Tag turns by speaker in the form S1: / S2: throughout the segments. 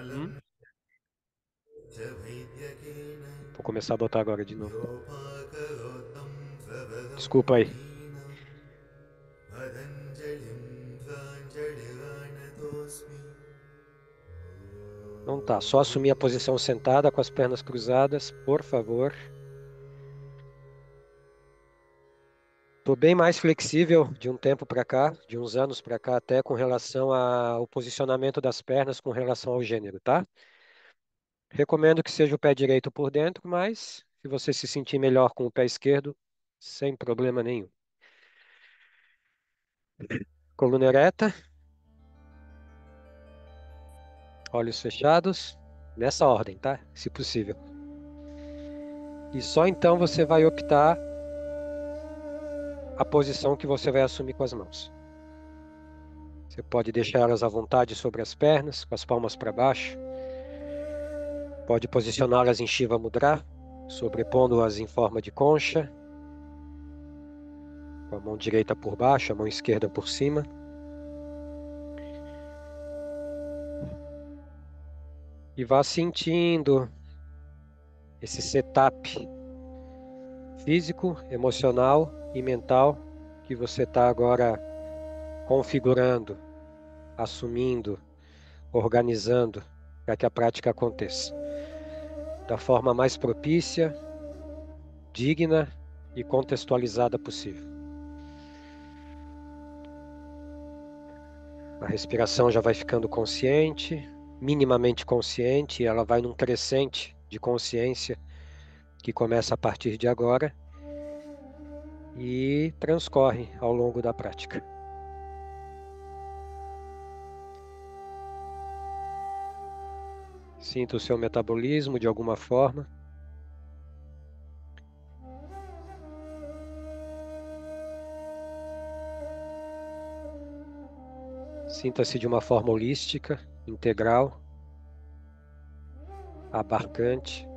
S1: Hum? Vou começar a botar agora de novo. Desculpa aí. Não tá, só assumir a posição sentada com as pernas cruzadas, por favor. Estou bem mais flexível de um tempo para cá, de uns anos para cá até, com relação ao posicionamento das pernas com relação ao gênero, tá? Recomendo que seja o pé direito por dentro, mas se você se sentir melhor com o pé esquerdo, sem problema nenhum. Coluna ereta, olhos fechados, nessa ordem, tá? Se possível. E só então você vai optar a posição que você vai assumir com as mãos. Você pode deixar elas à vontade sobre as pernas, com as palmas para baixo. Pode posicioná-las em Shiva Mudra, sobrepondo-as em forma de concha, com a mão direita por baixo, a mão esquerda por cima. E vá sentindo esse setup físico, emocional e mental que você está agora configurando, assumindo, organizando para que a prática aconteça da forma mais propícia, digna e contextualizada possível. A respiração já vai ficando consciente, minimamente consciente, e ela vai num crescente de consciência que começa a partir de agora e transcorre ao longo da prática. Sinta o seu metabolismo de alguma forma. Sinta-se de uma forma holística, integral, abarcante.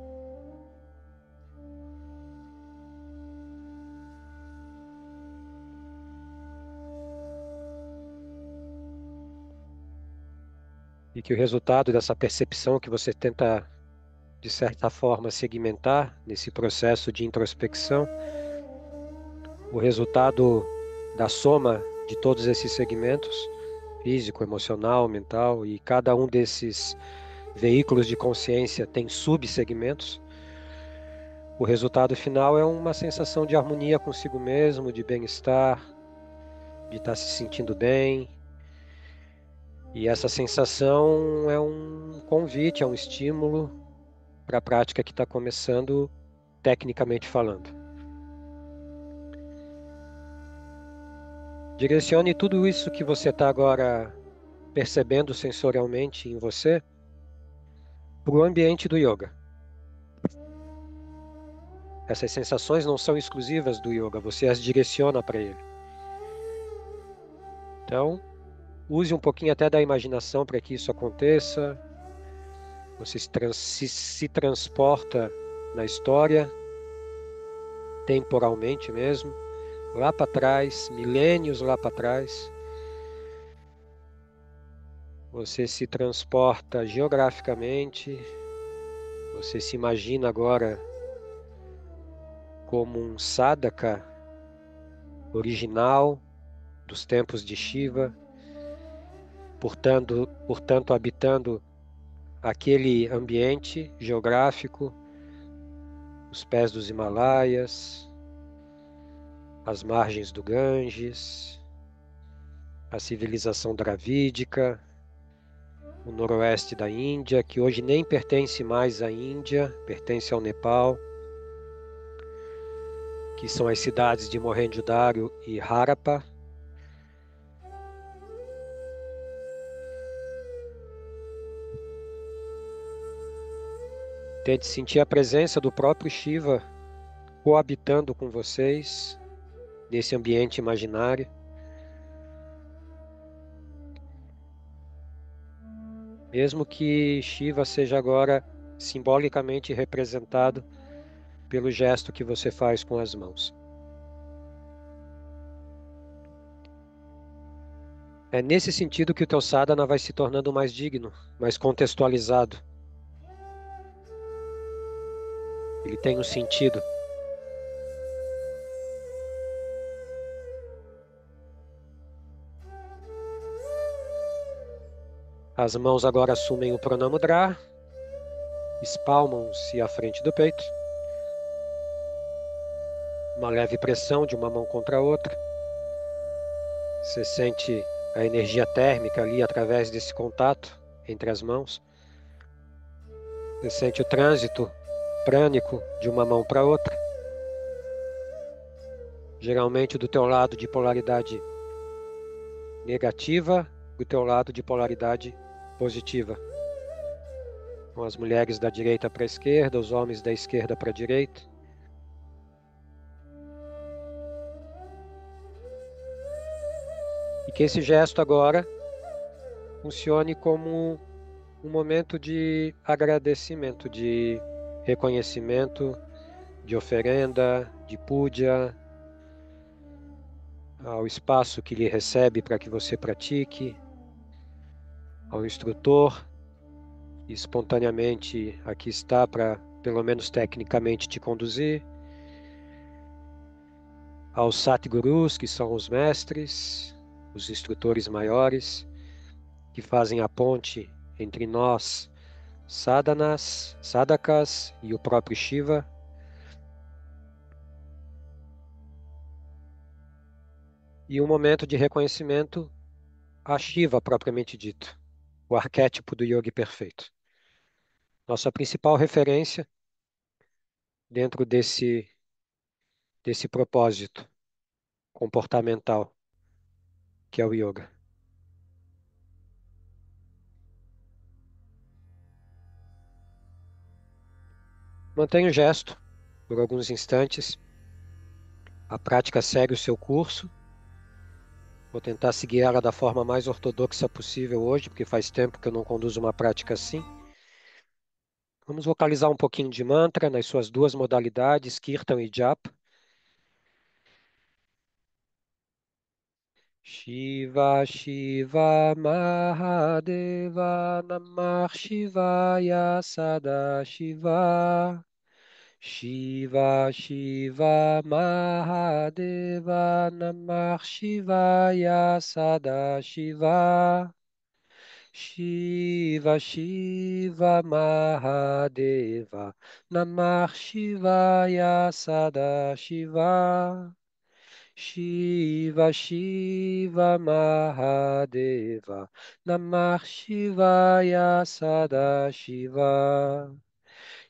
S1: E que o resultado dessa percepção que você tenta, de certa forma, segmentar nesse processo de introspecção, o resultado da soma de todos esses segmentos, físico, emocional, mental, e cada um desses veículos de consciência tem subsegmentos. O resultado final é uma sensação de harmonia consigo mesmo, de bem-estar, de estar se sentindo bem. E essa sensação é um convite, é um estímulo para a prática que está começando, tecnicamente falando. Direcione tudo isso que você está agora percebendo sensorialmente em você para o ambiente do yoga. Essas sensações não são exclusivas do yoga, você as direciona para ele. Então, use um pouquinho até da imaginação para que isso aconteça. Você se transporta na história, temporalmente mesmo, lá para trás, milênios lá para trás. Você se transporta geograficamente, você se imagina agora como um sadhaka original dos tempos de Shiva, portanto habitando aquele ambiente geográfico, os pés dos Himalaias, as margens do Ganges, a civilização dravídica, o noroeste da Índia, que hoje nem pertence mais à Índia, pertence ao Nepal, que são as cidades de Mohenjo-Daro e Harappa. Tente sentir a presença do próprio Shiva coabitando com vocês nesse ambiente imaginário. Mesmo que Shiva seja agora simbolicamente representado pelo gesto que você faz com as mãos. É nesse sentido que o teu sadhana vai se tornando mais digno, mais contextualizado. Ele tem um sentido. As mãos agora assumem o Pranamudra, espalmam-se à frente do peito. Uma leve pressão de uma mão contra a outra. Você sente a energia térmica ali através desse contato entre as mãos. Você sente o trânsito prânico de uma mão para outra. Geralmente do teu lado de polaridade negativa, do teu lado de polaridade positiva. Com as mulheres da direita para a esquerda, os homens da esquerda para a direita. E que esse gesto agora funcione como um momento de agradecimento, de reconhecimento, de oferenda, de puja, ao espaço que lhe recebe para que você pratique, ao instrutor, que espontaneamente aqui está para, pelo menos tecnicamente, te conduzir, aos Satgurus, que são os mestres, os instrutores maiores, que fazem a ponte entre nós, sadhanas, sadhakas e o próprio Shiva. E um momento de reconhecimento a Shiva propriamente dito, o arquétipo do yogi perfeito. Nossa principal referência dentro desse propósito comportamental que é o yoga. Mantenha o gesto por alguns instantes. A prática segue o seu curso. Vou tentar seguir ela da forma mais ortodoxa possível hoje, porque faz tempo que eu não conduzo uma prática assim. Vamos vocalizar um pouquinho de mantra nas suas duas modalidades, Kirtan e Japa. Shiva Shiva Mahadeva Namah Shivaya Sada Shiva. Shiva Shiva Mahadeva Namah Shivaya Sada Shiva. Shiva Shiva Mahadeva Namah Shivaya Sada Shiva. Shiva Shiva Mahadeva Namah Shivaya Sada Shiva.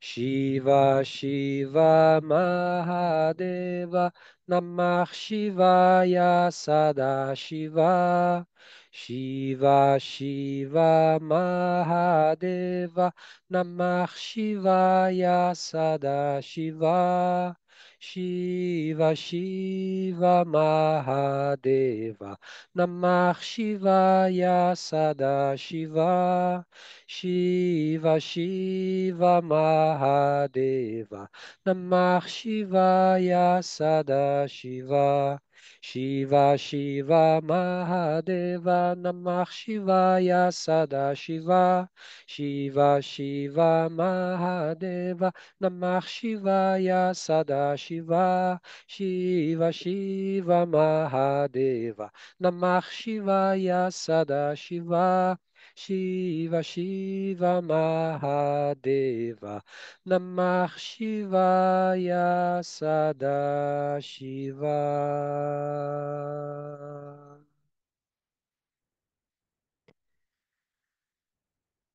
S1: Shiva Shiva Mahadeva Namah Shivaya Sada Shiva. Shiva Shiva Mahadeva Namah Shivaya Sada Shiva. Shiva Shiva Mahadeva Namah Shivaya Sada Shiva. Shiva Shiva Mahadeva Namah Shivaya Sada Shiva. Shiva Shiva Mahadeva Namah Shivaya Sada Shiva. Shiva Shiva Mahadeva Namah Shivaya Sada Shiva. Shiva Shiva Mahadeva Namah Shivaya Sada Shiva. Shiva Shiva Mahadeva Namah Shivaya Sada Shiva.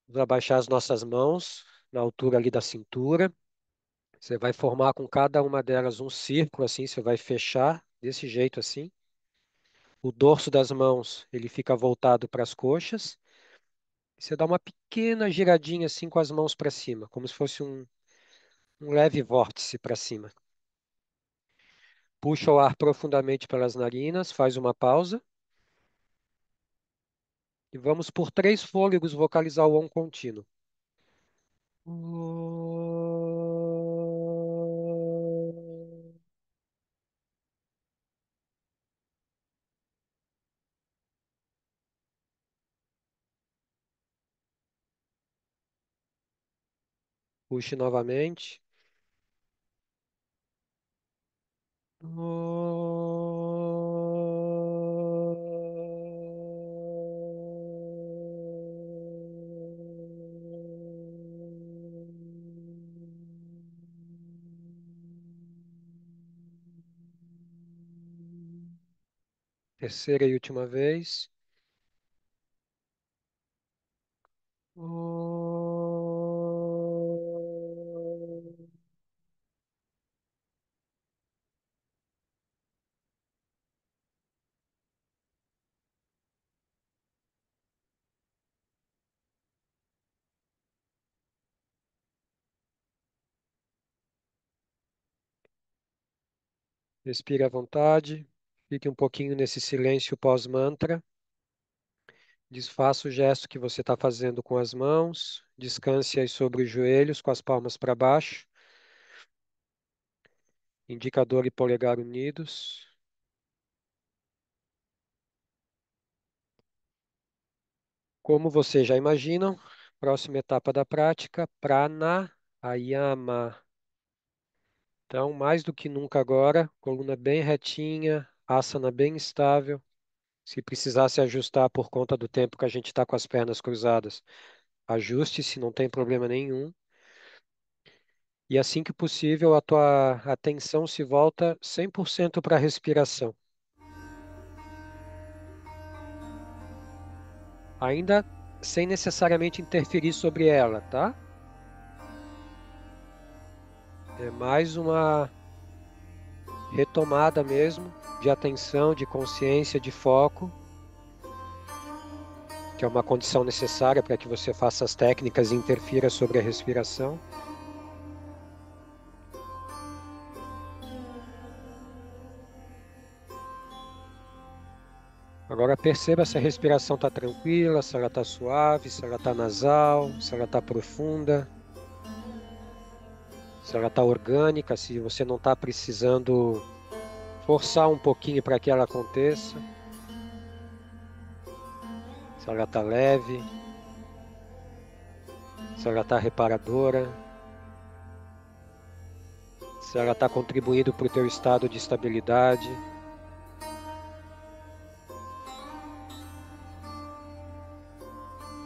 S1: Vamos abaixar as nossas mãos na altura ali da cintura. Você vai formar com cada uma delas um círculo assim, você vai fechar desse jeito assim. O dorso das mãos, ele fica voltado para as coxas. Você dá uma pequena giradinha assim com as mãos para cima, como se fosse um leve vórtice para cima. Puxa o ar profundamente pelas narinas, faz uma pausa. E vamos por 3 fôlegos vocalizar o Om contínuo. Puxe novamente. Terceira e última vez. Respire à vontade. Fique um pouquinho nesse silêncio pós-mantra. Desfaça o gesto que você está fazendo com as mãos. Descanse aí sobre os joelhos, com as palmas para baixo. Indicador e polegar unidos. Como vocês já imaginam, próxima etapa da prática, pranayama. Então, mais do que nunca agora, coluna bem retinha, asana bem estável. Se precisar se ajustar por conta do tempo que a gente está com as pernas cruzadas, ajuste-se, não tem problema nenhum. E assim que possível, a tua atenção se volta 100% para a respiração. Ainda sem necessariamente interferir sobre ela, tá? É mais uma retomada mesmo de atenção, de consciência, de foco, que é uma condição necessária para que você faça as técnicas e interfira sobre a respiração. Agora perceba se a respiração está tranquila, se ela está suave, se ela está nasal, se ela está profunda, se ela está orgânica, se você não está precisando forçar um pouquinho para que ela aconteça, se ela está leve, se ela está reparadora, se ela está contribuindo para o teu estado de estabilidade.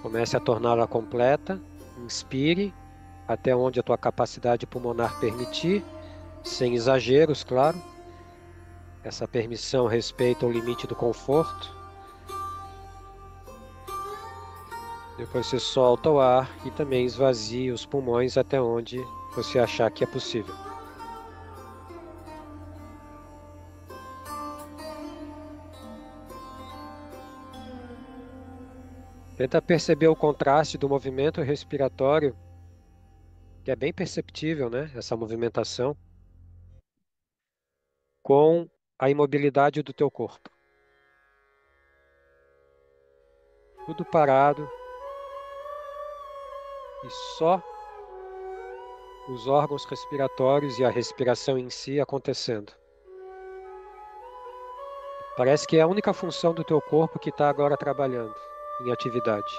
S1: Comece a torná-la completa. Inspire até onde a tua capacidade pulmonar permitir, sem exageros, claro. Essa permissão respeita o limite do conforto. Depois você solta o ar e também esvazia os pulmões até onde você achar que é possível. Tenta perceber o contraste do movimento respiratório, que é bem perceptível, né? Essa movimentação, com a imobilidade do teu corpo. Tudo parado e só os órgãos respiratórios e a respiração em si acontecendo. Parece que é a única função do teu corpo que está agora trabalhando em atividade.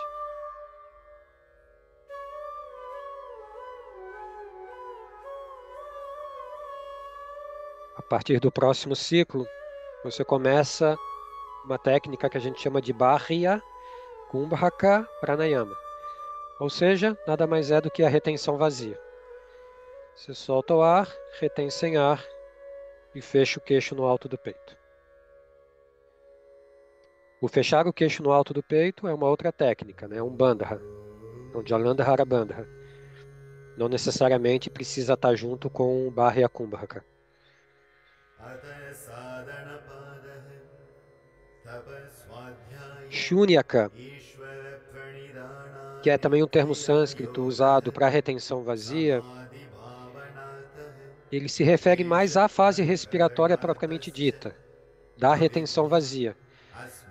S1: A partir do próximo ciclo, você começa uma técnica que a gente chama de Bharya Kumbhaka Pranayama. Ou seja, nada mais é do que a retenção vazia. Você solta o ar, retém sem ar e fecha o queixo no alto do peito. O fechar o queixo no alto do peito é uma outra técnica, né? É um bandha, é um Jalandhara Bandha. Não necessariamente precisa estar junto com o Bharya Kumbhaka. Shunyaka, que é também um termo sânscrito usado para retenção vazia, ele se refere mais à fase respiratória propriamente dita, da retenção vazia.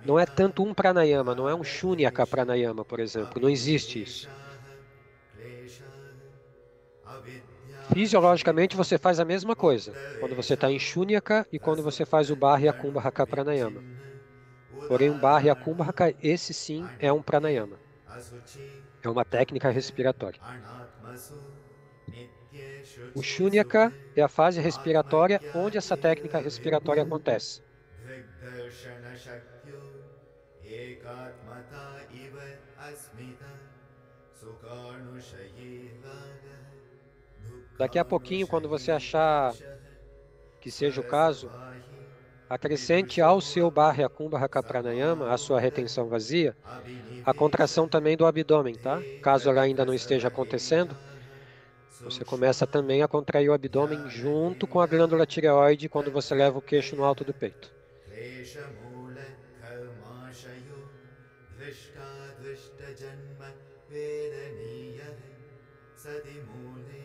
S1: Não é tanto um pranayama, não é um shunyaka pranayama, por exemplo. Não existe isso. Fisiologicamente, você faz a mesma coisa quando você está em shunyaka e quando você faz o Bharya Kumbhaka pranayama. Porém, um Bharya Kumbhaka, esse sim é um pranayama. É uma técnica respiratória. O Shunyaka é a fase respiratória onde essa técnica respiratória acontece. Daqui a pouquinho, quando você achar que seja o caso, acrescente ao seu Barya Kumbhaka Pranayama, a sua retenção vazia, a contração também do abdômen, tá? Caso ela ainda não esteja acontecendo, você começa também a contrair o abdômen junto com a glândula tireoide quando você leva o queixo no alto do peito.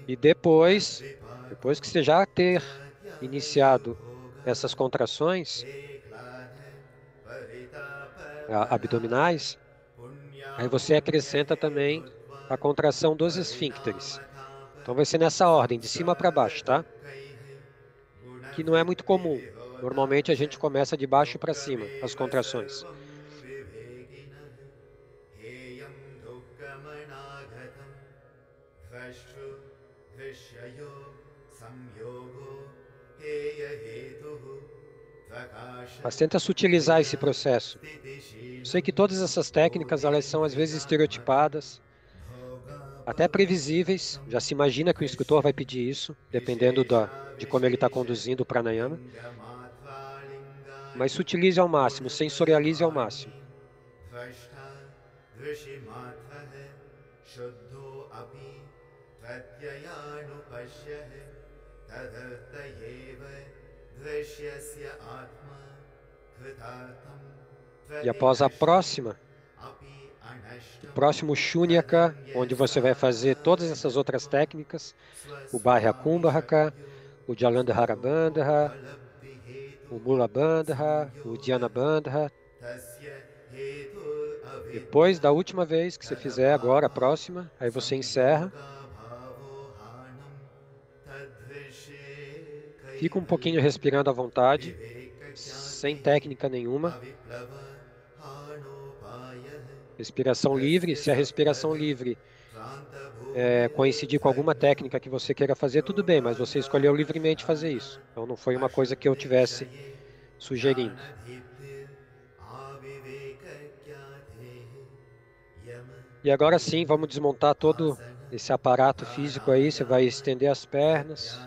S1: E depois que você já ter iniciado essas contrações abdominais, aí você acrescenta também a contração dos esfíncteres. Então vai ser nessa ordem, de cima para baixo, tá? Que não é muito comum. Normalmente a gente começa de baixo para cima, as contrações. Mas tenta sutilizar esse processo. Eu sei que todas essas técnicas, elas são às vezes estereotipadas, até previsíveis. Já se imagina que o instrutor vai pedir isso, dependendo de como ele está conduzindo o pranayama. Mas sutilize ao máximo, sensorialize ao máximo. E após a próxima, o próximo Shunyaka, onde você vai fazer todas essas outras técnicas, o Barya Kumbhaka, o Jalandhara Bandha, o Mula Bandha, o Dhyana Bandha. Depois da última vez que você fizer agora, a próxima, aí você encerra. Fica um pouquinho respirando à vontade, sem técnica nenhuma. Respiração livre. Se a respiração livre coincidir com alguma técnica que você queira fazer, tudo bem, mas você escolheu livremente fazer isso. Então não foi uma coisa que eu tivesse sugerindo. E agora sim, vamos desmontar todo esse aparato físico aí. Você vai estender as pernas.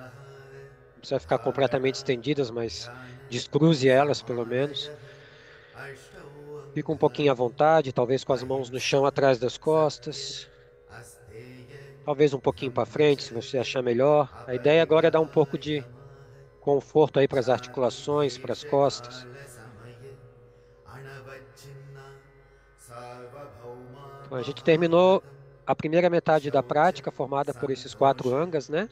S1: Não precisa ficar completamente estendidas, mas descruze elas pelo menos. Fica um pouquinho à vontade, talvez com as mãos no chão atrás das costas. Talvez um pouquinho para frente, se você achar melhor. A ideia agora é dar um pouco de conforto aí para as articulações, para as costas. Então, a gente terminou a primeira metade da prática, formada por esses 4 angas, né?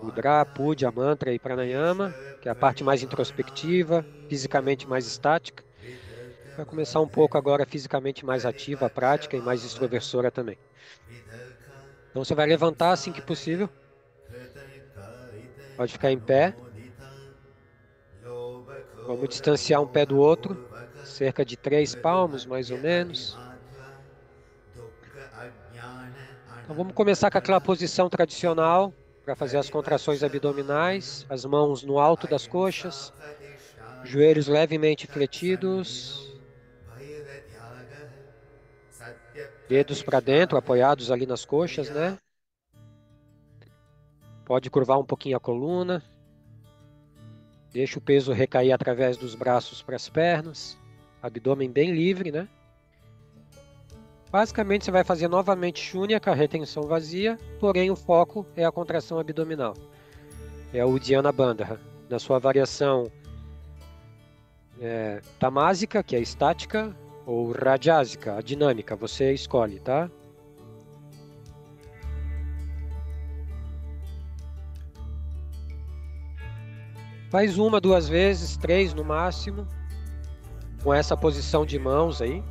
S1: Mudra, Puja, Mantra e Pranayama, que é a parte mais introspectiva, fisicamente mais estática. Vai começar um pouco agora fisicamente mais ativa a prática e mais extroversora também. Então você vai levantar assim que possível. Pode ficar em pé. Vamos distanciar um pé do outro, cerca de 3 palmos mais ou menos. Então vamos começar com aquela posição tradicional para fazer as contrações abdominais. As mãos no alto das coxas, joelhos levemente fletidos. Dedos para dentro, apoiados ali nas coxas, né? Pode curvar um pouquinho a coluna. Deixa o peso recair através dos braços para as pernas. Abdômen bem livre, né? Basicamente, você vai fazer novamente Shunyaka, retenção vazia, porém o foco é a contração abdominal. É o Dhyana Bandha. Na sua variação tamásica, que é estática, ou Rajasica, a dinâmica, você escolhe, tá? Faz 1, 2 vezes, 3 no máximo, com essa posição de mãos aí.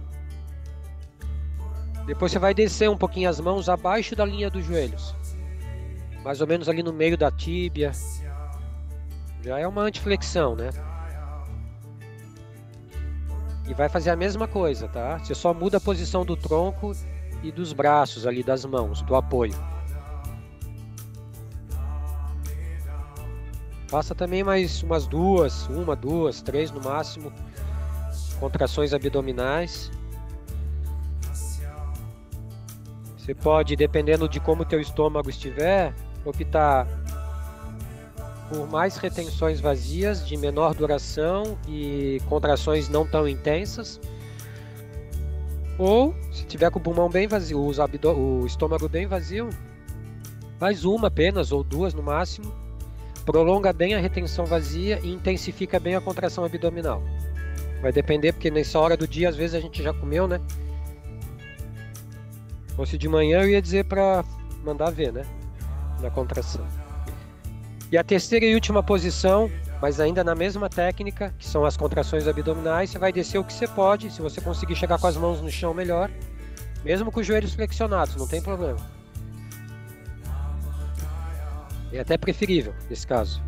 S1: Depois você vai descer um pouquinho as mãos abaixo da linha dos joelhos, mais ou menos ali no meio da tíbia. Já é uma antiflexão, né? E vai fazer a mesma coisa, tá? Você só muda a posição do tronco e dos braços ali, das mãos, do apoio. Faça também mais umas duas, uma, duas, três no máximo, contrações abdominais. Você pode, dependendo de como o teu estômago estiver, optar por mais retenções vazias, de menor duração e contrações não tão intensas. Ou, se tiver com o pulmão bem vazio, o estômago bem vazio, faz uma apenas ou duas no máximo. Prolonga bem a retenção vazia e intensifica bem a contração abdominal. Vai depender, porque nessa hora do dia, às vezes a gente já comeu, né? Se fosse de manhã, eu ia dizer para mandar ver, né? Na contração. E a terceira e última posição, mas ainda na mesma técnica, que são as contrações abdominais, você vai descer o que você pode. Se você conseguir chegar com as mãos no chão, melhor. Mesmo com os joelhos flexionados, não tem problema. É até preferível, nesse caso.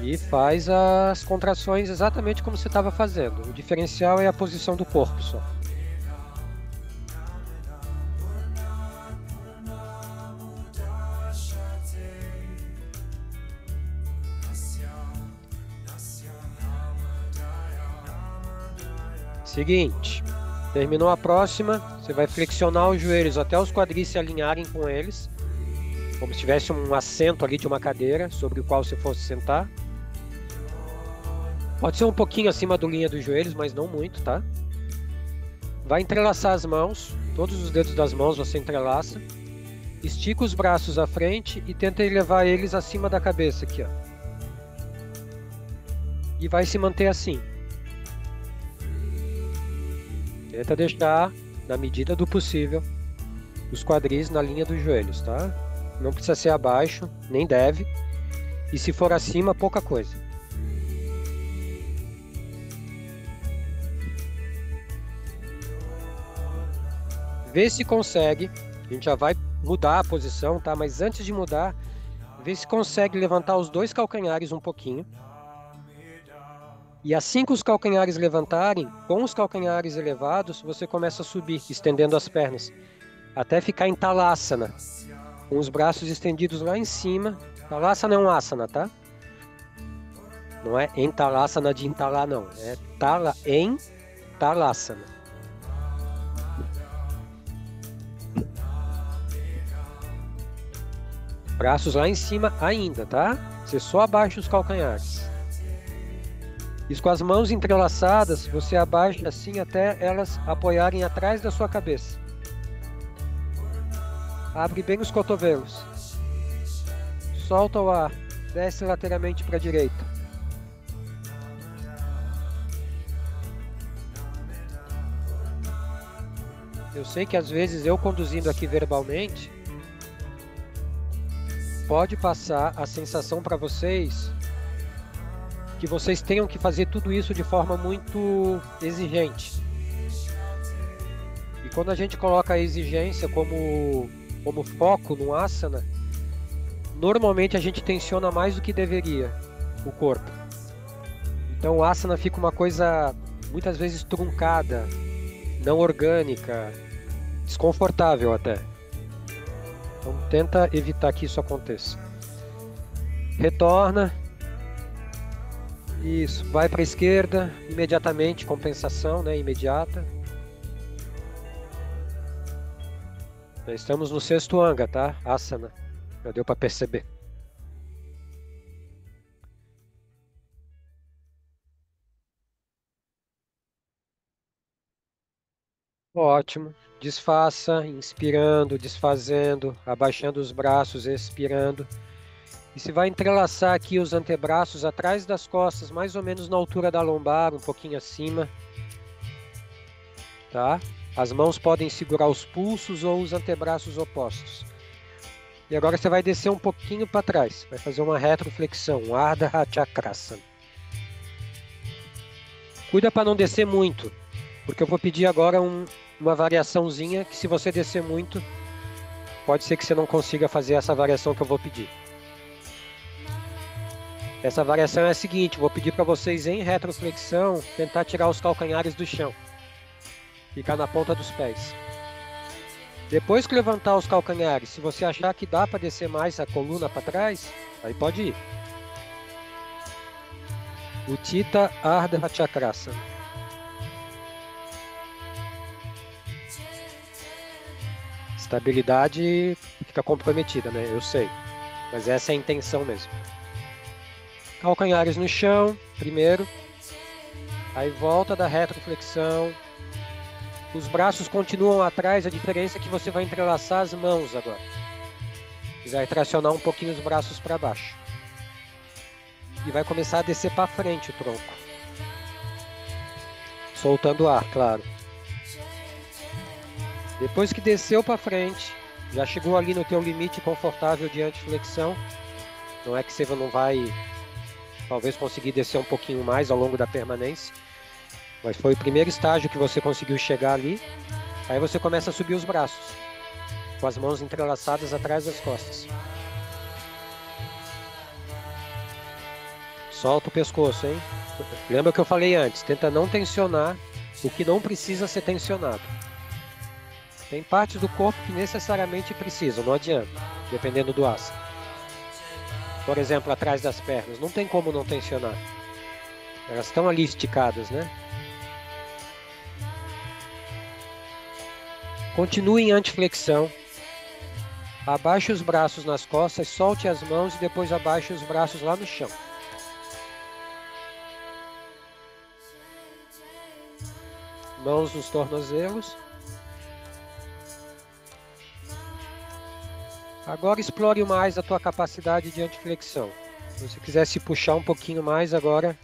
S1: E faz as contrações exatamente como você estava fazendo. O diferencial é a posição do corpo só. Seguinte, terminou a próxima, você vai flexionar os joelhos até os quadris se alinharem com eles, como se tivesse um assento ali de uma cadeira sobre o qual você fosse sentar. Pode ser um pouquinho acima da linha dos joelhos, mas não muito, tá? Vai entrelaçar as mãos, todos os dedos das mãos você entrelaça. Estica os braços à frente e tenta elevar eles acima da cabeça aqui, ó. E vai se manter assim. Tenta deixar, na medida do possível, os quadris na linha dos joelhos, tá? Não precisa ser abaixo, nem deve. E se for acima, pouca coisa. Vê se consegue. A gente já vai mudar a posição, tá? Mas antes de mudar, vê se consegue levantar os dois calcanhares um pouquinho. E assim que os calcanhares levantarem, com os calcanhares elevados, você começa a subir, estendendo as pernas, até ficar em Talasana, com os braços estendidos lá em cima. Talasana é um asana, tá? Não é em Talasana de entalar, não. É em Talasana. Braços lá em cima ainda, tá? Você só abaixa os calcanhares. E com as mãos entrelaçadas, você abaixa assim até elas apoiarem atrás da sua cabeça. Abre bem os cotovelos. Solta o ar. Desce lateralmente para a direita. Eu sei que às vezes eu conduzindo aqui verbalmente, pode passar a sensação para vocês que vocês tenham que fazer tudo isso de forma muito exigente. E quando a gente coloca a exigência como foco no asana, normalmente a gente tensiona mais do que deveria o corpo. Então o asana fica uma coisa muitas vezes truncada, não orgânica, desconfortável até. Então tenta evitar que isso aconteça. Retorna. Isso, vai para a esquerda, imediatamente, compensação, né, imediata. Nós estamos no sexto anga, tá? Asana, já deu para perceber. Ótimo, desfaça, inspirando, desfazendo, abaixando os braços, expirando. E você vai entrelaçar aqui os antebraços atrás das costas, mais ou menos na altura da lombar, um pouquinho acima. Tá? As mãos podem segurar os pulsos ou os antebraços opostos. E agora você vai descer um pouquinho para trás. Vai fazer uma retroflexão, Ardha Chakrasana. Cuida para não descer muito, porque eu vou pedir agora uma variaçãozinha que se você descer muito, pode ser que você não consiga fazer essa variação que eu vou pedir. Essa variação é a seguinte, vou pedir para vocês em retroflexão tentar tirar os calcanhares do chão. Ficar na ponta dos pés. Depois que levantar os calcanhares, se você achar que dá para descer mais a coluna para trás, aí pode ir. Utthita Ardha Chakrasana. Estabilidade fica comprometida, né? Eu sei. Mas essa é a intenção mesmo. Calcanhares no chão, primeiro. Aí volta da retroflexão. Os braços continuam atrás, a diferença é que você vai entrelaçar as mãos agora. Você vai tracionar um pouquinho os braços para baixo. E vai começar a descer para frente o tronco. Soltando o ar, claro. Depois que desceu para frente, já chegou ali no teu limite confortável de antiflexão. Não é que você não vai, talvez, conseguir descer um pouquinho mais ao longo da permanência. Mas foi o primeiro estágio que você conseguiu chegar ali. Aí você começa a subir os braços, com as mãos entrelaçadas atrás das costas. Solta o pescoço, hein? Lembra que eu falei antes, tenta não tensionar o que não precisa ser tensionado. Tem partes do corpo que necessariamente precisam, não adianta, dependendo do asana. Por exemplo, atrás das pernas, não tem como não tensionar. Elas estão ali esticadas, né? Continue em antiflexão. Abaixe os braços nas costas, solte as mãos e depois abaixe os braços lá no chão. Mãos nos tornozelos. Agora explore mais a tua capacidade de antiflexão. Se você quiser se puxar um pouquinho mais agora,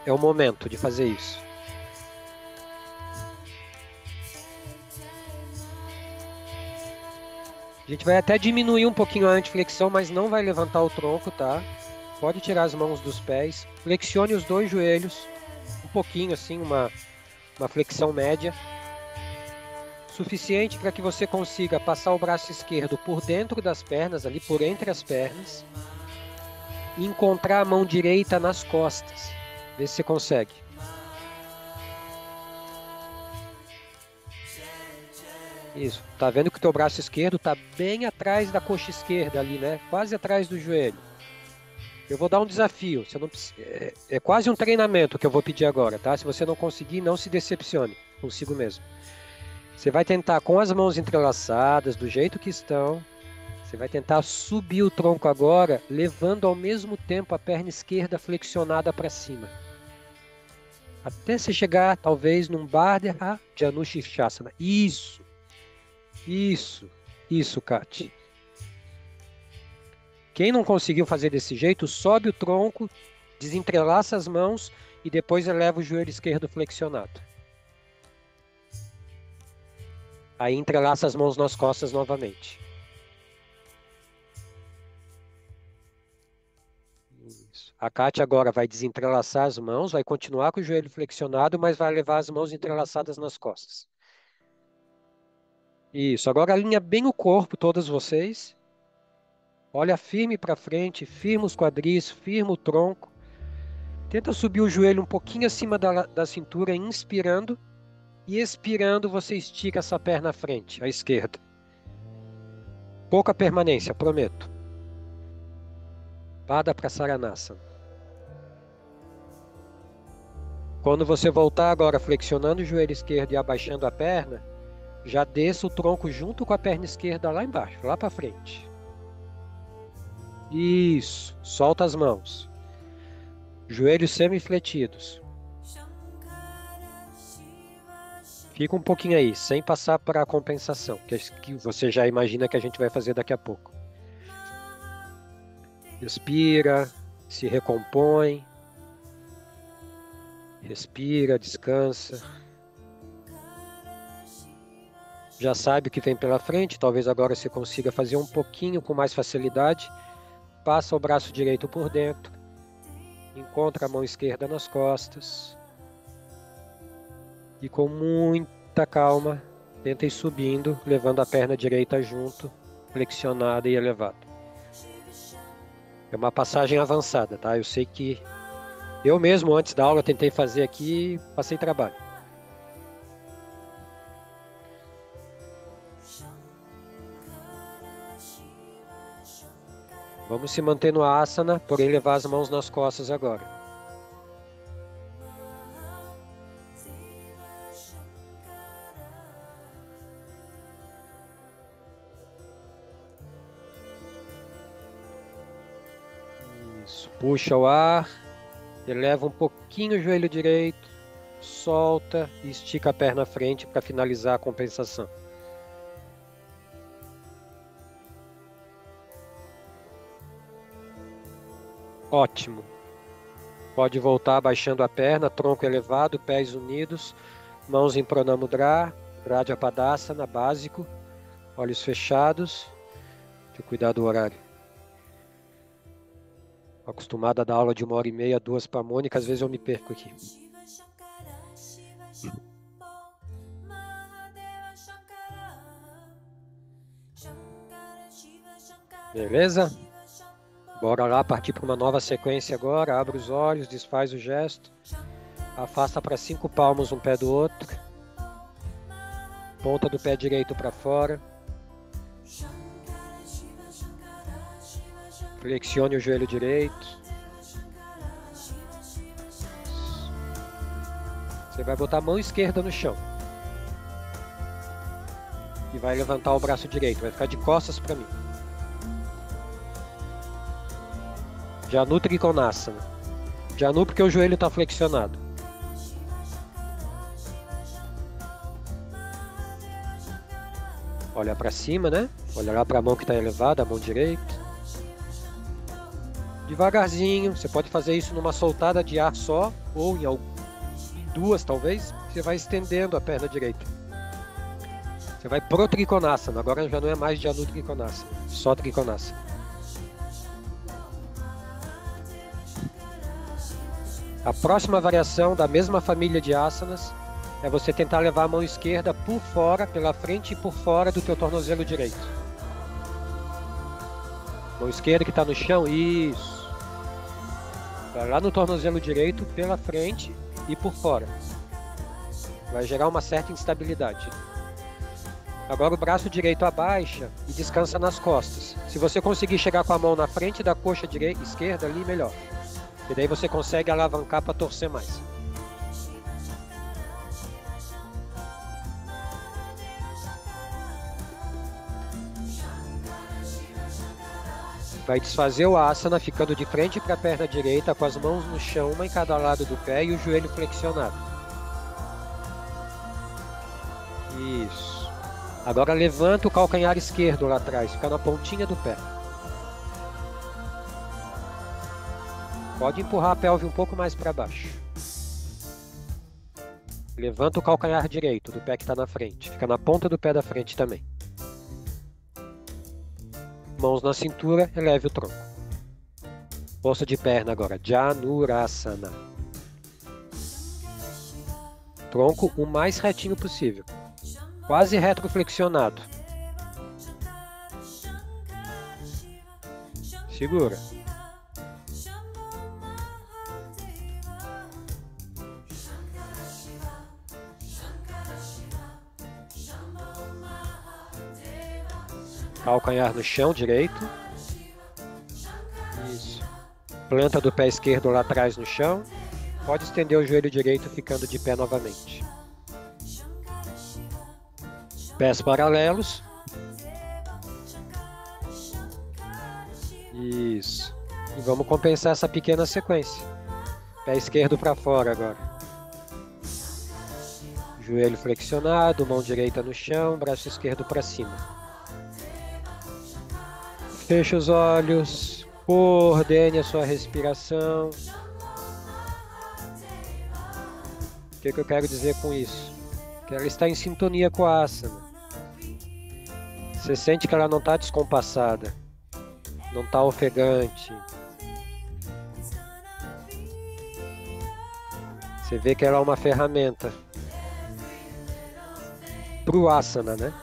S1: é o momento de fazer isso. A gente vai até diminuir um pouquinho a antiflexão, mas não vai levantar o tronco, tá? Pode tirar as mãos dos pés. Flexione os dois joelhos. Um pouquinho assim, uma flexão média. Suficiente para que você consiga passar o braço esquerdo por dentro das pernas, ali por entre as pernas. E encontrar a mão direita nas costas. Vê se você consegue. Isso. Tá vendo que o teu braço esquerdo tá bem atrás da coxa esquerda ali, né? Quase atrás do joelho. Eu vou dar um desafio. Você não precisa... é quase um treinamento que eu vou pedir agora, tá? Se você não conseguir, não se decepcione consigo mesmo. Você vai tentar com as mãos entrelaçadas, do jeito que estão. Você vai tentar subir o tronco agora, levando ao mesmo tempo a perna esquerda flexionada para cima. Até você chegar, talvez, num Bardha Janushirshasana. Isso. Isso, Kati. Quem não conseguiu fazer desse jeito, sobe o tronco, desentrelaça as mãos e depois eleva o joelho esquerdo flexionado. Aí entrelaça as mãos nas costas novamente. Isso. A Kati agora vai desentrelaçar as mãos, vai continuar com o joelho flexionado, mas vai levar as mãos entrelaçadas nas costas. Isso, agora alinha bem o corpo, todas vocês. Olha firme para frente, firma os quadris, firma o tronco. Tenta subir o joelho um pouquinho acima da cintura, inspirando. E expirando, você estica essa perna à frente, à esquerda. Pouca permanência, prometo. Pada Prasaranasana. Quando você voltar agora flexionando o joelho esquerdo e abaixando a perna, já desça o tronco junto com a perna esquerda lá embaixo, lá para frente. Isso, solta as mãos. Joelhos semifletidos. Fica um pouquinho aí, sem passar para a compensação, que você já imagina que a gente vai fazer daqui a pouco. Respira, se recompõe. Respira, descansa. Já sabe o que vem pela frente, talvez agora você consiga fazer um pouquinho com mais facilidade. Passa o braço direito por dentro. Encontra a mão esquerda nas costas. E com muita calma, tenta ir subindo, levando a perna direita junto, flexionada e elevada. É uma passagem avançada, tá? Eu sei que eu mesmo, antes da aula, tentei fazer aqui e passei trabalho. Vamos se manter no asana, porém levar as mãos nas costas agora. Isso. Puxa o ar, eleva um pouquinho o joelho direito, solta e estica a perna à frente para finalizar a compensação. Ótimo. Pode voltar abaixando a perna, tronco elevado, pés unidos, mãos em Pranamudra, Rajyapadasana, básico, olhos fechados. Deixa eu cuidar do horário. Acostumado a dar aula de 1h30, 2 para a Mônica, às vezes eu me perco aqui. Beleza? Bora lá partir para uma nova sequência agora. Abre os olhos, desfaz o gesto. Afasta para 5 palmos um pé do outro. Ponta do pé direito para fora. Flexione o joelho direito. Você vai botar a mão esquerda no chão. E vai levantar o braço direito. Vai ficar de costas para mim. Janu Trikonasana. Janu porque o joelho está flexionado. Olha para cima, né? Olha lá para a mão que está elevada, a mão direita. Devagarzinho, você pode fazer isso numa soltada de ar só, ou em duas talvez. Você vai estendendo a perna direita. Você vai pro Trikonasana. Agora já não é mais Janu Trikonasana, só Trikonasana. A próxima variação da mesma família de asanas é você tentar levar a mão esquerda por fora, pela frente e por fora do teu tornozelo direito. Mão esquerda que está no chão, isso. Vai lá no tornozelo direito, pela frente e por fora. Vai gerar uma certa instabilidade. Agora o braço direito abaixa e descansa nas costas. Se você conseguir chegar com a mão na frente da coxa esquerda, ali melhor. E daí você consegue alavancar para torcer mais. Vai desfazer o asana ficando de frente para a perna direita com as mãos no chão, uma em cada lado do pé e o joelho flexionado. Isso. Agora levanta o calcanhar esquerdo lá atrás, fica na pontinha do pé. Pode empurrar a pelve um pouco mais para baixo. Levanta o calcanhar direito do pé que está na frente. Fica na ponta do pé da frente também. Mãos na cintura, eleve o tronco. Força de perna agora. Janurasana. Tronco o mais retinho possível. Quase retroflexionado. Segura. Calcanhar no chão direito. Isso. Planta do pé esquerdo lá atrás no chão. Pode estender o joelho direito ficando de pé novamente. Pés paralelos. Isso. E vamos compensar essa pequena sequência. Pé esquerdo para fora agora. Joelho flexionado, mão direita no chão, braço esquerdo para cima. Feche os olhos, coordene a sua respiração. O que eu quero dizer com isso? Que ela está em sintonia com a asana. Você sente que ela não está descompassada, não está ofegante. Você vê que ela é uma ferramenta para o asana, né?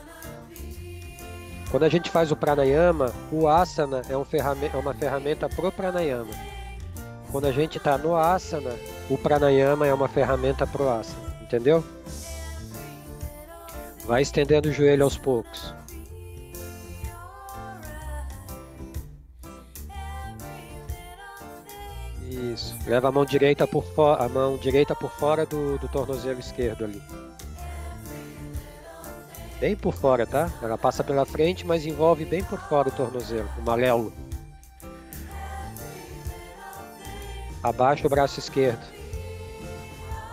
S1: Quando a gente faz o pranayama, o asana é uma ferramenta para o pranayama. Quando a gente está no asana, o pranayama é uma ferramenta para o asana. Entendeu? Vai estendendo o joelho aos poucos. Isso. Leva a mão direita por fora, do tornozelo esquerdo ali. Bem por fora, tá? Ela passa pela frente, mas envolve bem por fora o tornozelo, o maléolo. Abaixa o braço esquerdo.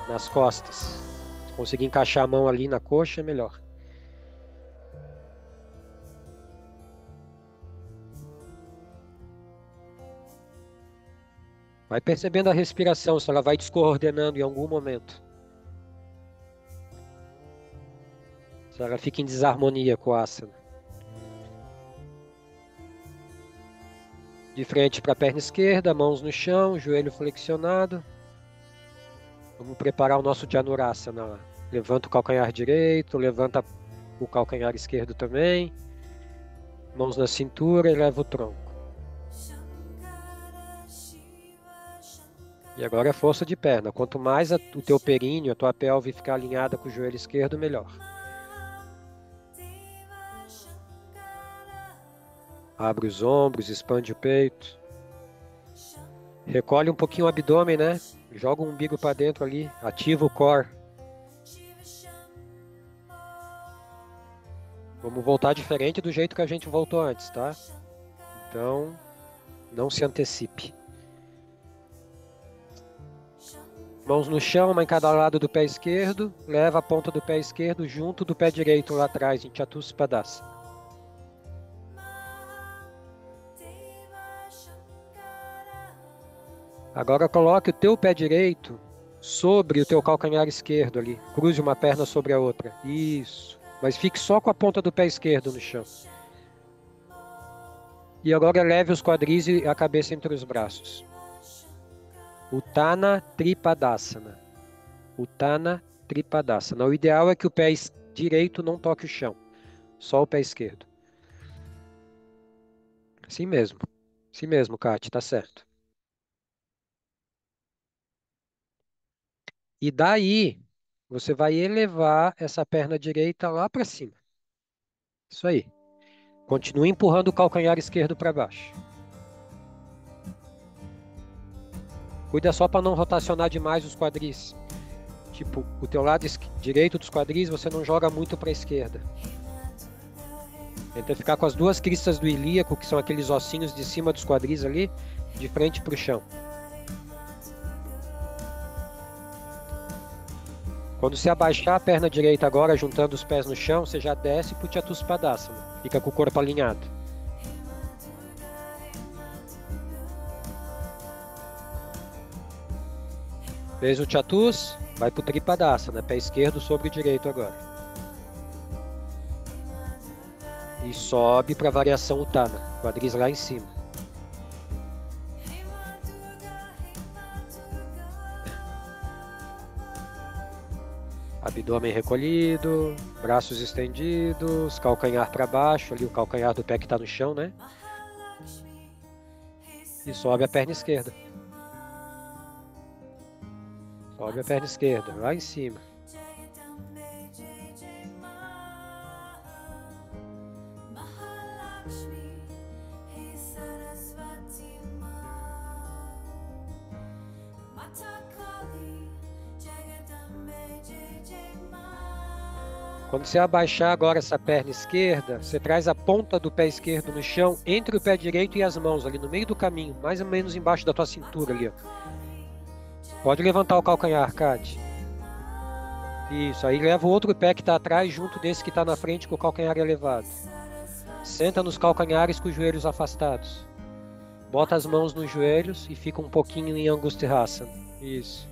S1: Nas costas. Se conseguir encaixar a mão ali na coxa, é melhor. Vai percebendo a respiração, se ela vai descoordenando em algum momento. Se ela fica em desarmonia com a asana. De frente para a perna esquerda, mãos no chão, joelho flexionado. Vamos preparar o nosso Dhanurasana lá. Levanta o calcanhar direito, levanta o calcanhar esquerdo também. Mãos na cintura e leva o tronco. E agora é força de perna. Quanto mais o teu períneo, a tua pelve ficar alinhada com o joelho esquerdo, melhor. Abre os ombros, expande o peito. Recolhe um pouquinho o abdômen, né? Joga o umbigo para dentro ali. Ativa o core. Vamos voltar diferente do jeito que a gente voltou antes, tá? Então, não se antecipe. Mãos no chão, uma em cada lado do pé esquerdo. Leva a ponta do pé esquerdo junto do pé direito lá atrás, em Chatuspadasana. Agora coloque o teu pé direito sobre o teu calcanhar esquerdo ali. Cruze uma perna sobre a outra. Isso. Mas fique só com a ponta do pé esquerdo no chão. E agora leve os quadris e a cabeça entre os braços. Uttana Tripadasana. Uttana Tripadasana. O ideal é que o pé direito não toque o chão. Só o pé esquerdo. Assim mesmo. Assim mesmo, Kati, tá certo. E daí, você vai elevar essa perna direita lá para cima. Isso aí. Continue empurrando o calcanhar esquerdo para baixo. Cuida só para não rotacionar demais os quadris. Tipo, o teu lado direito dos quadris você não joga muito para a esquerda. Tenta ficar com as duas cristas do ilíaco, que são aqueles ossinhos de cima dos quadris ali, de frente para o chão. Quando você abaixar a perna direita agora, juntando os pés no chão, você já desce para o Chatuspadasana. Fica com o corpo alinhado. Fez o Chatus, vai para o Tripadasana, pé esquerdo sobre o direito agora. E sobe para a variação Uttana, quadris lá em cima. Abdômen recolhido, braços estendidos, calcanhar para baixo, ali o calcanhar do pé que está no chão, né? E sobe a perna esquerda. Sobe a perna esquerda, lá em cima. Quando você abaixar agora essa perna esquerda, você traz a ponta do pé esquerdo no chão, entre o pé direito e as mãos, ali no meio do caminho, mais ou menos embaixo da tua cintura ali, ó. Pode levantar o calcanhar, Kati. Isso, aí leva o outro pé que está atrás junto desse que está na frente com o calcanhar elevado. Senta nos calcanhares com os joelhos afastados. Bota as mãos nos joelhos e fica um pouquinho em Angustiasana. Isso.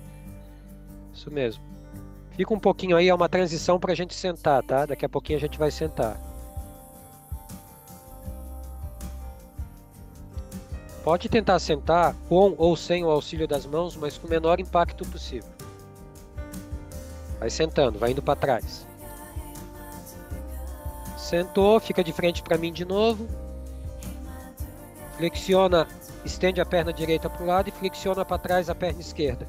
S1: Isso mesmo. Fica um pouquinho aí, é uma transição para a gente sentar, tá? Daqui a pouquinho a gente vai sentar. Pode tentar sentar com ou sem o auxílio das mãos, mas com o menor impacto possível. Vai sentando, vai indo para trás. Sentou, fica de frente para mim de novo. Flexiona, estende a perna direita para o lado e flexiona para trás a perna esquerda.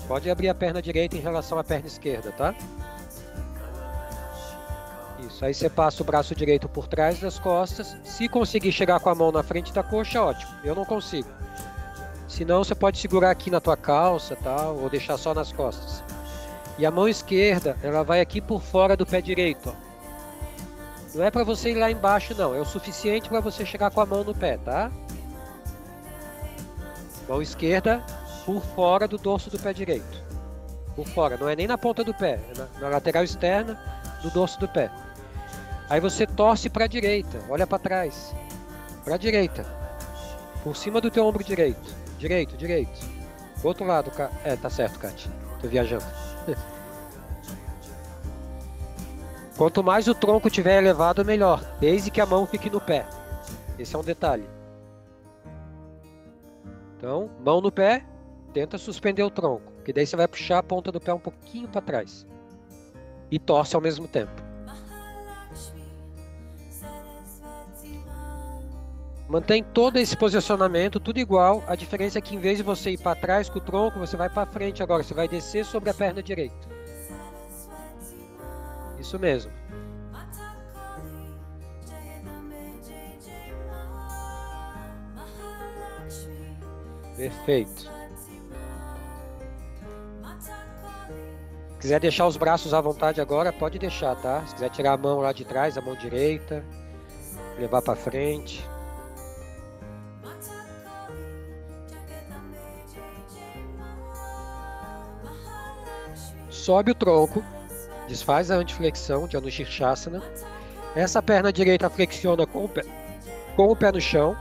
S1: Pode abrir a perna direita em relação à perna esquerda, tá? Isso, aí você passa o braço direito por trás das costas. Se conseguir chegar com a mão na frente da coxa, ótimo. Eu não consigo. Se não, você pode segurar aqui na tua calça, tal, ou deixar só nas costas. E a mão esquerda, ela vai aqui por fora do pé direito, ó. Não é para você ir lá embaixo, não. É o suficiente para você chegar com a mão no pé, tá? Mão esquerda por fora do dorso do pé direito. Por fora, não é nem na ponta do pé, é na lateral externa do dorso do pé. Aí você torce para a direita, olha para trás. Para a direita. Por cima do teu ombro direito. Direito, direito. Outro lado, tá certo, Kátia. Tô viajando. Quanto mais o tronco tiver elevado, melhor. Desde que a mão fique no pé. Esse é um detalhe. Então, mão no pé, tenta suspender o tronco. Que daí você vai puxar a ponta do pé um pouquinho para trás. E torce ao mesmo tempo. Mantém todo esse posicionamento, tudo igual. A diferença é que em vez de você ir para trás com o tronco, você vai para frente agora. Você vai descer sobre a perna direita. Isso mesmo. Perfeito. Se quiser deixar os braços à vontade agora, pode deixar, tá? Se quiser tirar a mão lá de trás, a mão direita, levar para frente. Sobe o tronco, desfaz a antiflexão de Anushirshasana. Essa perna direita flexiona com o pé no chão.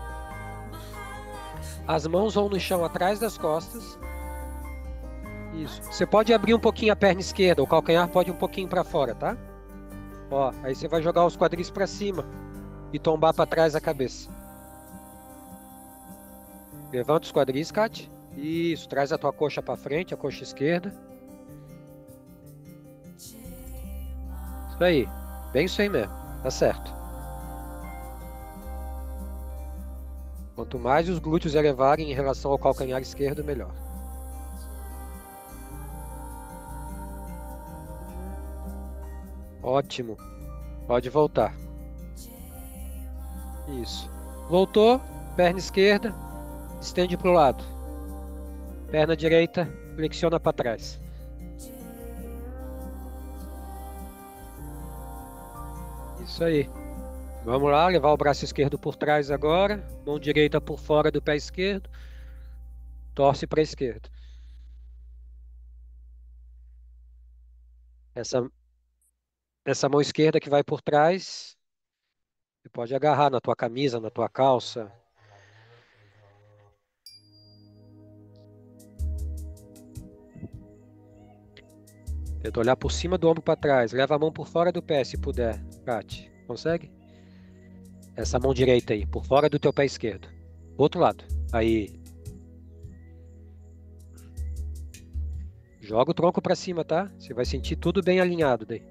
S1: As mãos vão no chão atrás das costas. Isso. Você pode abrir um pouquinho a perna esquerda, o calcanhar pode ir um pouquinho para fora, tá? Ó, aí você vai jogar os quadris para cima e tombar para trás a cabeça. Levanta os quadris, Kátia. Isso, traz a tua coxa para frente, a coxa esquerda. Isso aí, bem isso aí mesmo, tá certo. Quanto mais os glúteos elevarem em relação ao calcanhar esquerdo, melhor. Ótimo. Pode voltar. Isso. Voltou, perna esquerda, estende para o lado. Perna direita, flexiona para trás. Isso aí. Vamos lá, levar o braço esquerdo por trás agora. Mão direita por fora do pé esquerdo. Torce para a esquerda. Essa mão esquerda que vai por trás, você pode agarrar na tua camisa, na tua calça. Tenta olhar por cima do ombro para trás. Leva a mão por fora do pé, se puder. Kátia, consegue? Essa mão direita aí, por fora do teu pé esquerdo. Outro lado. Aí. Joga o tronco para cima, tá? Você vai sentir tudo bem alinhado daí.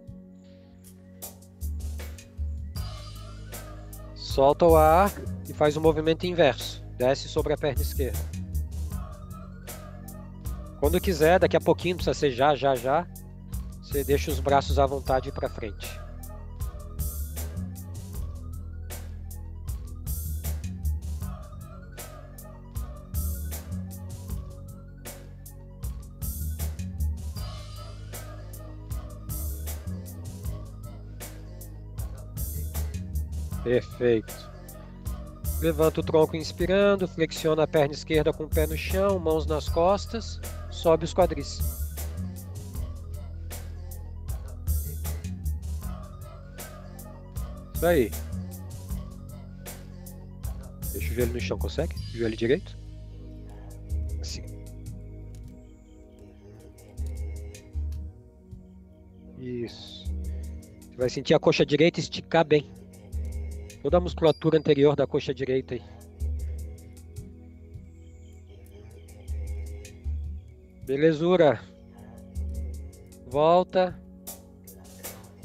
S1: Solta o ar e faz o movimento inverso. Desce sobre a perna esquerda. Quando quiser, daqui a pouquinho, não precisa ser já. Você deixa os braços à vontade para frente. Perfeito. Levanta o tronco inspirando, flexiona a perna esquerda com o pé no chão, mãos nas costas, sobe os quadris. Isso aí. Deixa o joelho no chão, consegue? Joelho direito. Assim. Isso. Você vai sentir a coxa direita esticar bem. Toda a musculatura anterior da coxa direita aí. Belezura. Volta.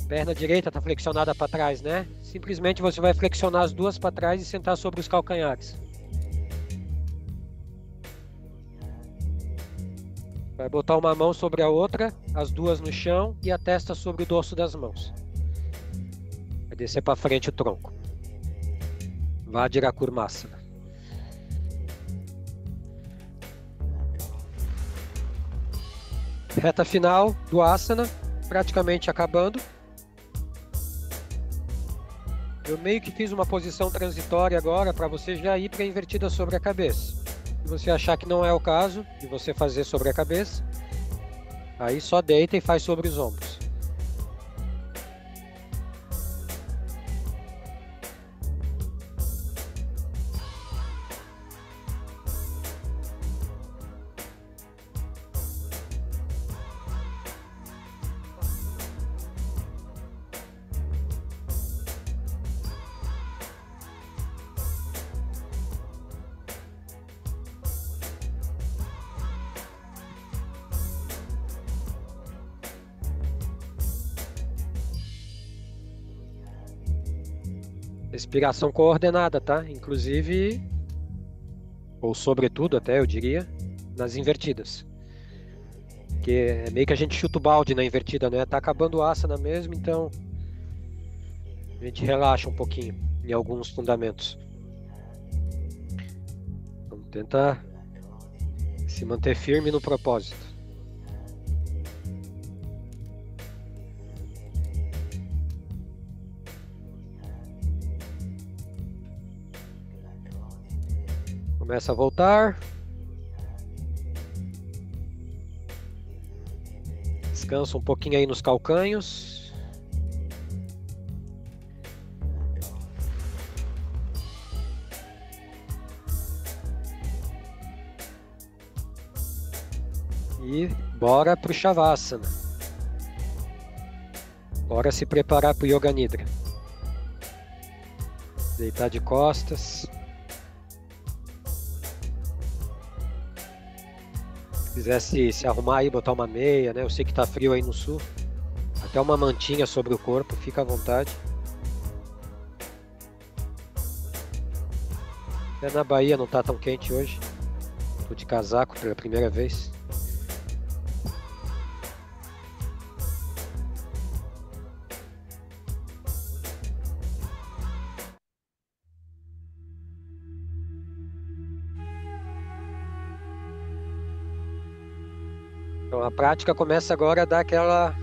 S1: Perna direita está flexionada para trás, né? Simplesmente você vai flexionar as duas para trás e sentar sobre os calcanhares. Vai botar uma mão sobre a outra, as duas no chão e a testa sobre o dorso das mãos. Vai descer para frente o tronco. Vajra Kurmasana. Reta final do asana, praticamente acabando. Eu meio que fiz uma posição transitória agora para você já ir para a invertida sobre a cabeça. Se você achar que não é o caso de você fazer sobre a cabeça, aí só deita e faz sobre os ombros. Respiração coordenada, tá? Inclusive, ou sobretudo até, eu diria, nas invertidas. Que é meio que a gente chuta o balde na invertida, né? Tá acabando o asana mesmo, então a gente relaxa um pouquinho em alguns fundamentos. Vamos tentar se manter firme no propósito. Começa a voltar. Descansa um pouquinho aí nos calcanhos. E bora pro Shavasana. Bora se preparar pro Yoga Nidra. Deitar de costas. Se quiser se arrumar aí, botar uma meia, né? Eu sei que tá frio aí no sul. Até uma mantinha sobre o corpo, fica à vontade. Até na Bahia não tá tão quente hoje. Tô de casaco pela primeira vez. Então a prática começa agora a dar aquela...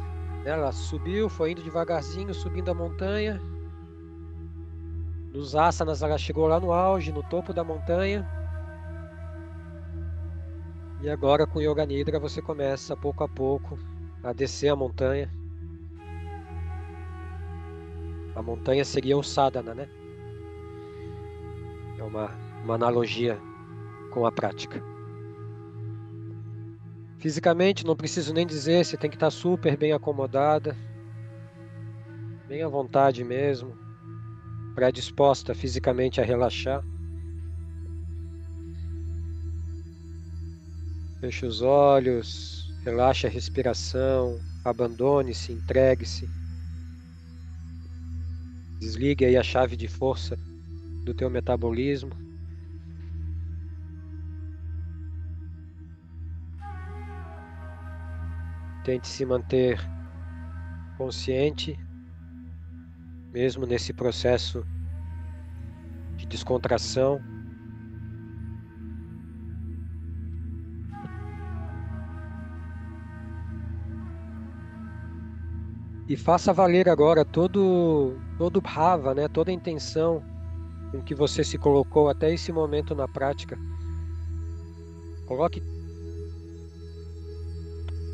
S1: Ela subiu, foi indo devagarzinho, subindo a montanha. Nos asanas ela chegou lá no auge, no topo da montanha. E agora com Yoga Nidra você começa pouco a pouco a descer a montanha. A montanha seria o sadhana, né? É uma analogia com a prática. Fisicamente, não preciso nem dizer, você tem que estar super bem acomodada, bem à vontade mesmo, predisposta fisicamente a relaxar. Feche os olhos, relaxe a respiração, abandone-se, entregue-se. Desligue aí a chave de força do teu metabolismo. Tente se manter consciente, mesmo nesse processo de descontração. E faça valer agora todo o bhava, né? Toda a intenção com que você se colocou até esse momento na prática. Coloque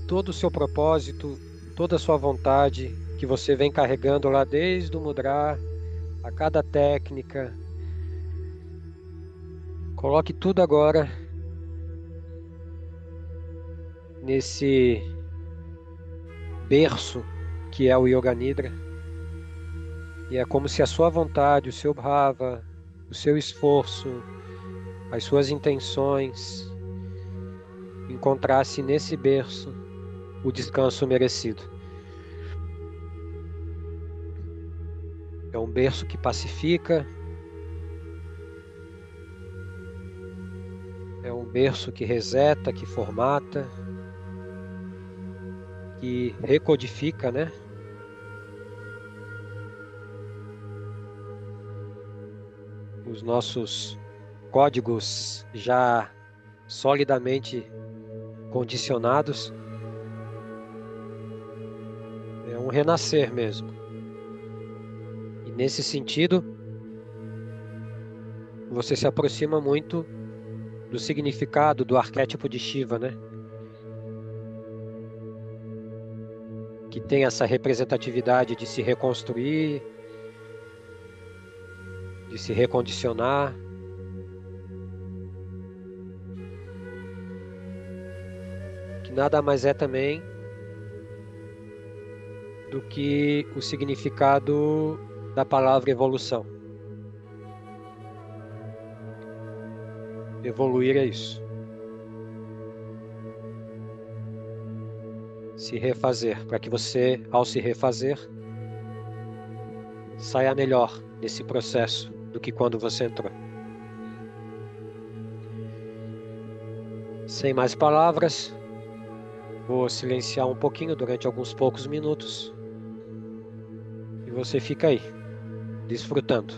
S1: todo o seu propósito, toda a sua vontade que você vem carregando lá desde o mudra, a cada técnica. Coloque tudo agora nesse berço que é o Yoga Nidra. E é como se a sua vontade, o seu bhava, o seu esforço, as suas intenções encontrasse nesse berço o descanso merecido. É um berço que pacifica, é um berço que reseta, que formata, que recodifica, né? os nossos códigos já solidamente condicionados. É um renascer mesmo. E nesse sentido, você se aproxima muito do significado do arquétipo de Shiva, né? Que tem essa representatividade de se reconstruir, de se recondicionar, que nada mais é também do que o significado da palavra evolução. Evoluir é isso. Se refazer, para que você, ao se refazer, saia melhor nesse processo do que quando você entrou. Sem mais palavras, vou silenciar um pouquinho durante alguns poucos minutos e você fica aí, desfrutando.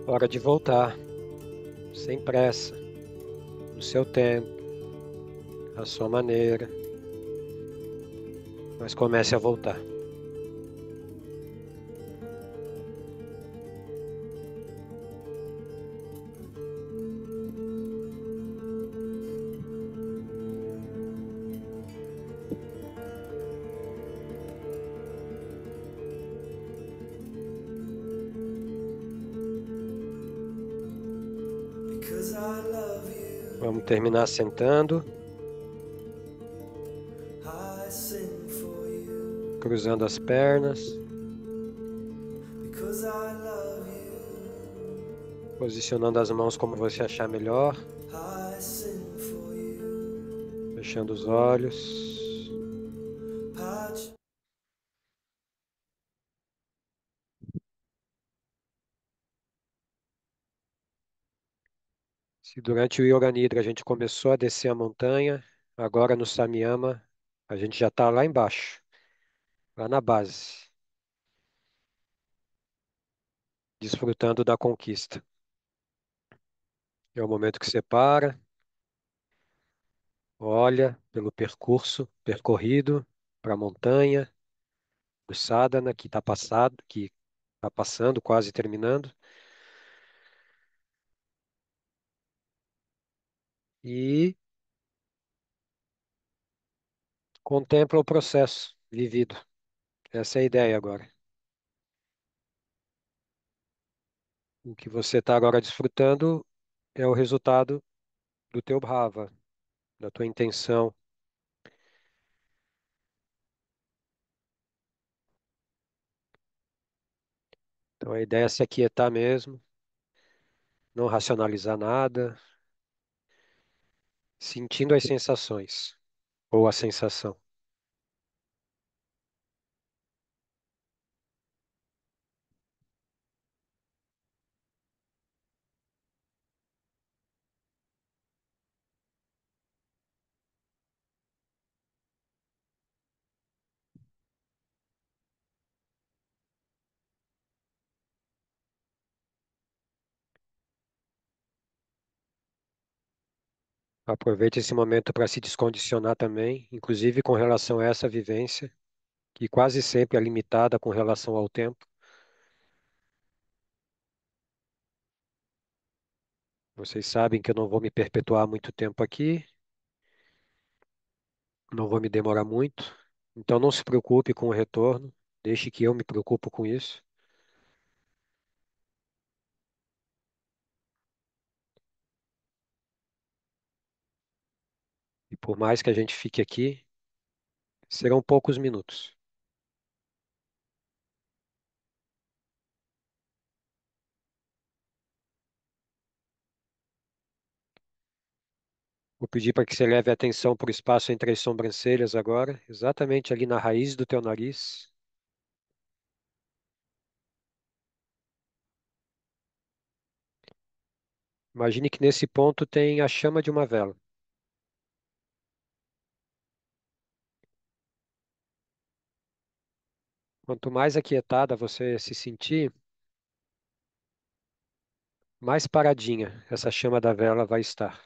S1: Hora de voltar, sem pressa, no seu tempo, à sua maneira, mas comece a voltar.
S2: Because I love you,
S1: Vamos terminar sentando,
S2: I sing for you.
S1: cruzando as pernas,
S2: Because I love you,
S1: posicionando as mãos como você achar melhor,
S2: I sing for you.
S1: fechando os olhos.
S2: Patch
S1: Se durante o Yoga Nidra a gente começou a descer a montanha, agora no Samyama a gente já está lá embaixo, lá na base, desfrutando da conquista. É o momento que você para, olha pelo percurso percorrido para a montanha, o sadhana que está passado, que está passando, quase terminando, e contempla o processo vivido. Essa é a ideia agora. O que você está agora desfrutando é o resultado do teu bhava, da tua intenção. Então a ideia é se aquietar mesmo, não racionalizar nada, sentindo as sensações ou a sensação. Aproveite esse momento para se descondicionar também, inclusive com relação a essa vivência, que quase sempre é limitada com relação ao tempo. Vocês sabem que eu não vou me perpetuar muito tempo aqui, não vou me demorar muito, então não se preocupe com o retorno, deixe que eu me preocupo com isso. E por mais que a gente fique aqui, serão poucos minutos. Vou pedir para que você leve a atenção para o espaço entre as sobrancelhas agora, exatamente ali na raiz do teu nariz. Imagine que nesse ponto tem a chama de uma vela. Quanto mais aquietada você se sentir, mais paradinha essa chama da vela vai estar.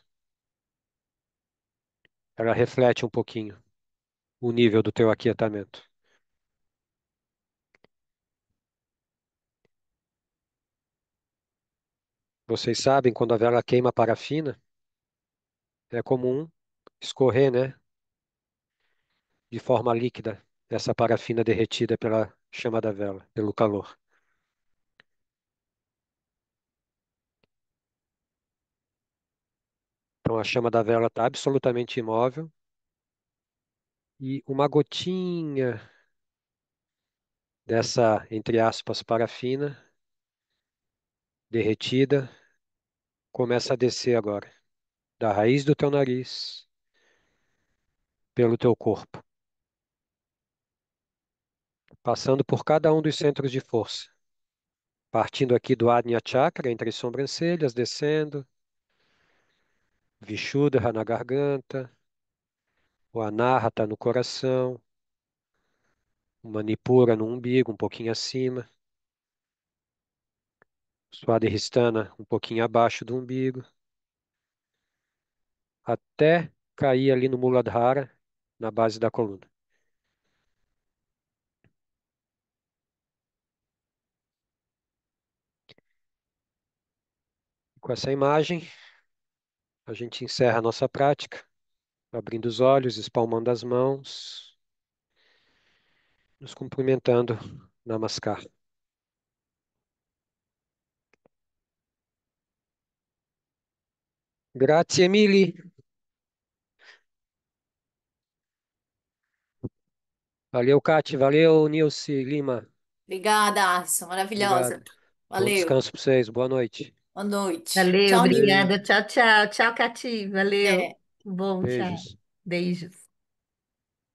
S1: Ela reflete um pouquinho o nível do teu aquietamento. Vocês sabem, quando a vela queima parafina, é comum escorrer, né, de forma líquida, essa parafina derretida pela chama da vela, pelo calor. Então a chama da vela está absolutamente imóvel e uma gotinha dessa, entre aspas, parafina derretida começa a descer agora, da raiz do teu nariz, pelo teu corpo, passando por cada um dos centros de força, partindo aqui do Ajna Chakra, entre as sobrancelhas, descendo, Vishuddha na garganta, o Anahata no coração, o Manipura no umbigo, um pouquinho acima, Swadhisthana um pouquinho abaixo do umbigo, até cair ali no Muladhara, na base da coluna. Com essa imagem, a gente encerra a nossa prática, abrindo os olhos, espalmando as mãos, nos cumprimentando. Namaskar. Grazie mille. Valeu, Kati. Valeu, Nilce Lima.
S3: Obrigada, Alisson,
S1: Obrigado.
S3: maravilhosa.
S1: Bom
S3: Valeu,
S1: descanso para vocês. Boa noite.
S3: boa noite.
S4: Valeu,
S3: Tchau, Nil.
S1: Beijo.
S4: obrigada. Tchau, tchau. Tchau, Cati. Valeu.
S3: Até.
S4: Bom, tchau.
S1: Beijos.
S4: Beijos.